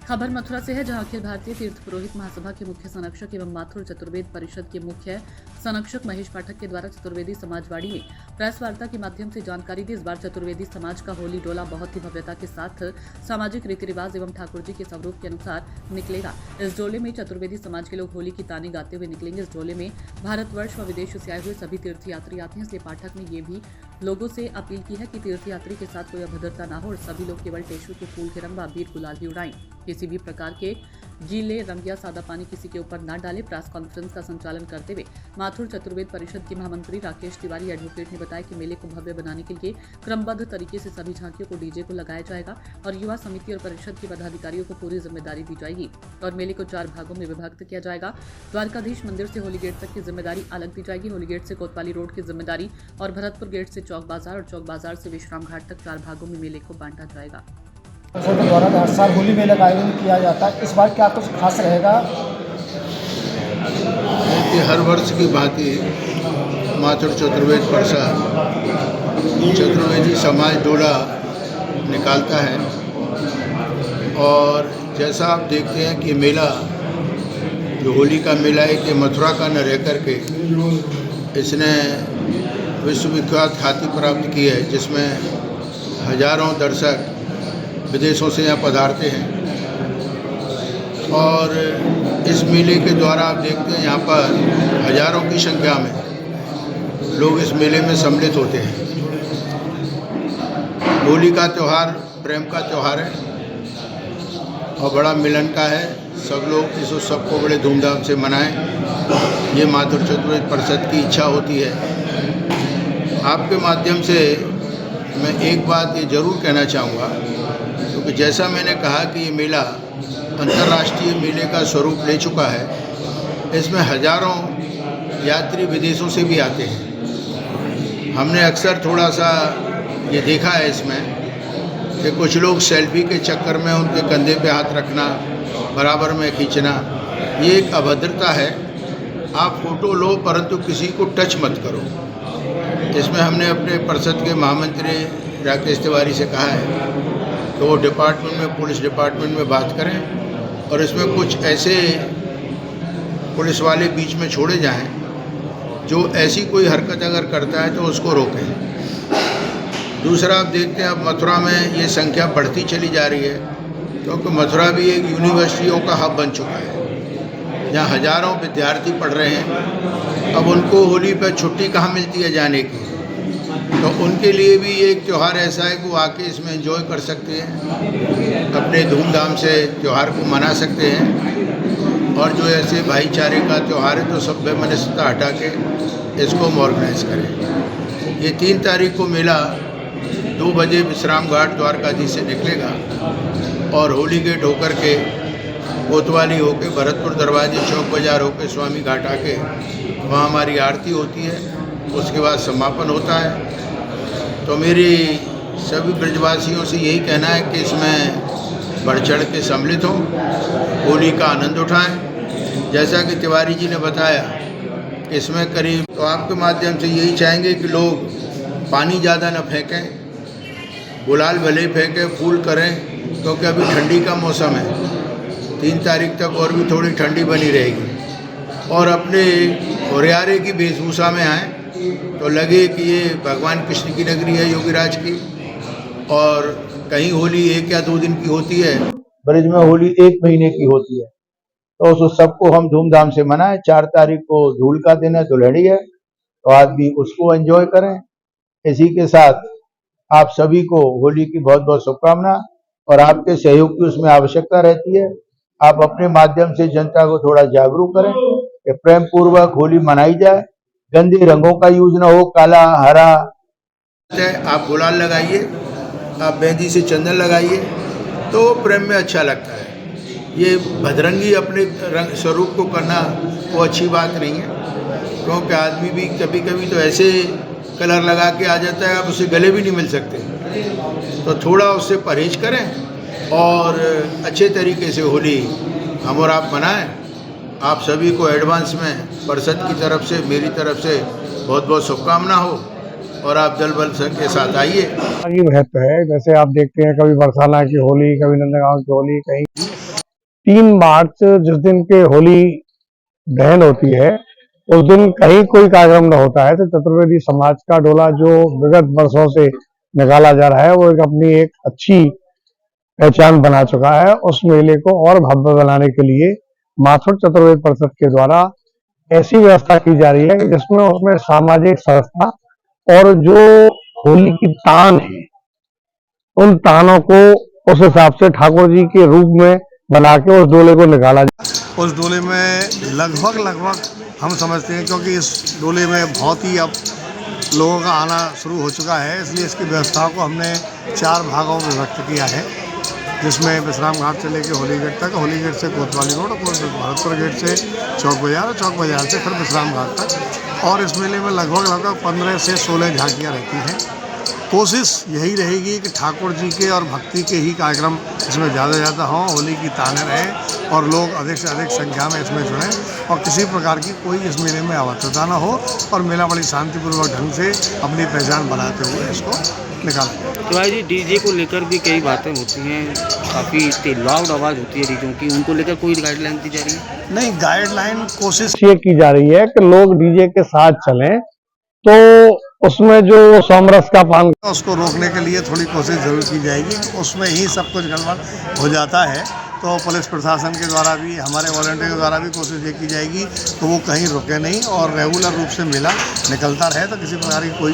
खबर मथुरा से है, जहां अखिल भारतीय तीर्थ पुरोहित महासभा के मुख्य संरक्षक एवं माथुर चतुर्वेद परिषद के मुख्य संरक्षक महेश पाठक के द्वारा चतुर्वेदी समाजवाड़ी में प्रेस वार्ता के माध्यम से जानकारी दी। इस बार चतुर्वेदी समाज का होली डोला बहुत ही भव्यता के साथ सामाजिक रीति रिवाज एवं ठाकुर जी के स्वरूप के अनुसार निकलेगा। इस डोले में चतुर्वेदी समाज के लोग होली की ताने गाते हुए निकलेंगे। इस डोले में भारतवर्ष व विदेश से आए हुए सभी तीर्थयात्री आते हैं, इसलिए पाठक ने ये भी लोगों से अपील की है कि तीर्थयात्री के साथ कोई अभद्रता न हो और सभी लोग केवल टेसू के फूल के रंग व अबीर गुलाल ही उड़ाएं। किसी भी प्रकार के गीले रंग या सादा पानी किसी के ऊपर न डालें। प्रेस कॉन्फ्रेंस का संचालन करते हुए माथुर चतुर्वेद परिषद के महामंत्री राकेश तिवारी एडवोकेट ने बताया कि मेले को भव्य बनाने के लिए क्रमबद्ध तरीके से सभी झांकियों को डीजे को लगाया जाएगा और युवा समिति और परिषद के पदाधिकारियों को पूरी जिम्मेदारी दी जाएगी और मेले को 4 भागों में विभक्त किया जाएगा। द्वारकाधीश मंदिर से होली गेट तक की जिम्मेदारी अलग दी जाएगी। होली गेट से कोतवाली रोड की जिम्मेदारी और भरतपुर गेट से चौक बाजार और चौक बाजार से विश्राम घाट तक 4 भागों में मेले को बांटा जाएगा। परिषद के द्वारा हर साल होली मेले का आयोजन किया जाता है, इस बार क्या कुछ खास रहेगा? हर वर्ष की भांति माथुर चतुर्वेद परिषद चतुर्वेदी समाज डोला निकालता है और जैसा आप देखते हैं कि मेला जो होली का मेला है कि मथुरा का न रह करके इसने विश्वविख्यात ख्याति प्राप्त की है, जिसमें हजारों दर्शक विदेशों से यहाँ पधारते हैं और इस मेले के द्वारा आप देखते हैं यहाँ पर हजारों की संख्या में लोग इस मेले में सम्मिलित होते हैं। होली का त्यौहार प्रेम का त्यौहार है और बड़ा मिलन का है। सब लोग इस उत्सव को बड़े धूमधाम से मनाएं, ये माथुर चतुर्वेद परिषद की इच्छा होती है। आपके माध्यम से मैं एक बात ये ज़रूर कहना चाहूँगा, क्योंकि जैसा मैंने कहा कि ये मेला अंतर्राष्ट्रीय मेले का स्वरूप ले चुका है, इसमें हजारों यात्री विदेशों से भी आते हैं। हमने अक्सर थोड़ा सा ये देखा है इसमें कि कुछ लोग सेल्फी के चक्कर में उनके कंधे पे हाथ रखना, बराबर में खींचना, ये एक अभद्रता है। आप फ़ोटो लो परंतु किसी को टच मत करो। इसमें हमने अपने परिषद के महामंत्री राकेश तिवारी से कहा है तो वो डिपार्टमेंट में, पुलिस डिपार्टमेंट में बात करें और इसमें कुछ ऐसे पुलिस वाले बीच में छोड़े जाएं जो ऐसी कोई हरकत अगर करता है तो उसको रोकें। दूसरा, आप देखते हैं अब मथुरा में ये संख्या बढ़ती चली जा रही है, क्योंकि मथुरा भी एक यूनिवर्सिटियों का हब बन चुका है, जहाँ हजारों विद्यार्थी पढ़ रहे हैं। अब उनको होली पर छुट्टी कहाँ मिलती है जाने की, तो उनके लिए भी एक त्यौहार ऐसा है कि वो आके इसमें एंजॉय कर सकते हैं, अपने धूमधाम से त्यौहार को मना सकते हैं। और जो ऐसे भाईचारे का त्यौहार है तो सब वैमनस्यता हटा के इसको हम ऑर्गेनाइज करें। ये 3 तारीख को मेला 2 बजे विश्राम घाट द्वारकाधीश से निकलेगा और होली गेट होकर के कोतवाली होके भरतपुर दरवाजे चौक बाजार होके स्वामी घाट आके वहाँ हमारी आरती होती है, उसके बाद समापन होता है। तो मेरी सभी ब्रजवासियों से यही कहना है कि इसमें बढ़ चढ़ के सम्मिलित हों, होली का आनंद उठाएं। जैसा कि तिवारी जी ने बताया कि इसमें करीब, तो आपके माध्यम से यही चाहेंगे कि लोग पानी ज़्यादा न फेंकें, गुलाल भले फेंकें, फूल करें, क्योंकि अभी ठंडी का मौसम है। 3 तारीख तक और भी थोड़ी ठंडी बनी रहेगी और अपने होरियारे की वेशभूषा में आएँ तो लगे कि ये भगवान कृष्ण की नगरी है, योगीराज की। और कहीं होली 1 या 2 दिन की होती है, ब्रज में होली 1 महीने की होती है। तो उस उत्सव को हम धूमधाम से मनाएं। 4 तारीख को धूल का दिन है, दुल्हड़ी है, तो आज भी उसको एंजॉय करें। इसी के साथ आप सभी को होली की बहुत बहुत शुभकामना और आपके सहयोग की उसमें आवश्यकता रहती है। आप अपने माध्यम से जनता को थोड़ा जागरूक करें कि प्रेम पूर्वक होली मनाई जाए, गंदे रंगों का यूज ना हो, काला हरा। आप गुलाल लगाइए, आप मेहंदी से चंदन लगाइए, तो प्रेम में अच्छा लगता है। ये भदरंगी अपने रंग स्वरूप को करना वो अच्छी बात नहीं है, क्योंकि आदमी भी कभी कभी तो ऐसे कलर लगा के आ जाता है, आप उससे गले भी नहीं मिल सकते। तो थोड़ा उससे परहेज करें और अच्छे तरीके से होली हम और आप मनाएं। आप सभी को एडवांस में परिषद की तरफ से, मेरी तरफ से बहुत बहुत शुभकामना हो और आप दल बल के साथ आइए। आगे महत्व है, जैसे आप देखते हैं कभी बरसाना की होली, कभी नंदगांव की होली, कहीं 3 मार्च जिस दिन के होली दहन होती है उस दिन कहीं कोई कार्यक्रम न होता है, तो चतुर्वेदी समाज का डोला जो विगत वर्षों से निकाला जा रहा है वो एक अच्छी पहचान बना चुका है। उस मेले को और भव्य बनाने के लिए माथुर चतुर्वेद परिषद के द्वारा ऐसी व्यवस्था की जा रही है कि जिसमें उसमें सामाजिक संस्था और जो होली की तान है उन तानों को उस हिसाब से ठाकुर जी के रूप में बना के उस डोले को निकाला जाए। उस डोले में लगभग हम समझते हैं, क्योंकि इस डोले में बहुत ही अब लोगों का आना शुरू हो चुका है, इसलिए इसकी व्यवस्था को हमने 4 भागों में व्यक्त किया है, जिसमें विश्राम घाट से लेकर होली गेट तक, होली गेट से कोतवाली रोड और भरतपुर गेट से चौक बाजार और चौक बाजार से फिर विश्राम घाट तक। और इस मेले में लगभग 15 से 16 झांकियाँ रहती हैं। कोशिश यही रहेगी कि ठाकुर जी के और भक्ति के ही कार्यक्रम इसमें ज़्यादा हों, होली की ताने रहें और लोग अधिक से अधिक संख्या में इसमें जुड़ें और किसी प्रकार की कोई इस मेले में अवध्यता न हो और मेला बड़ी शांतिपूर्वक ढंग से अपनी पहचान बनाते हुए इसको निकालें। तो भाई जी डीजे को लेकर भी कई बातें होती हैं, काफ़ी लाउड आवाज़ होती है डीजों की, उनको लेकर कोई गाइडलाइन दी जा रही है? नहीं, गाइडलाइन कोशिश ये की जा रही है कि लोग डीजे के साथ चलें, तो उसमें जो सोमरस का पान उसको रोकने के लिए थोड़ी कोशिश जरूर की जाएगी। उसमें ही सब कुछ गड़बड़ हो जाता है, तो पुलिस प्रशासन के द्वारा भी, हमारे वॉलंटियर के द्वारा भी कोशिश ये की जाएगी कि वो कहीं रुके नहीं और रेगुलर रूप से मेला निकलता रहे, तो किसी प्रकार की कोई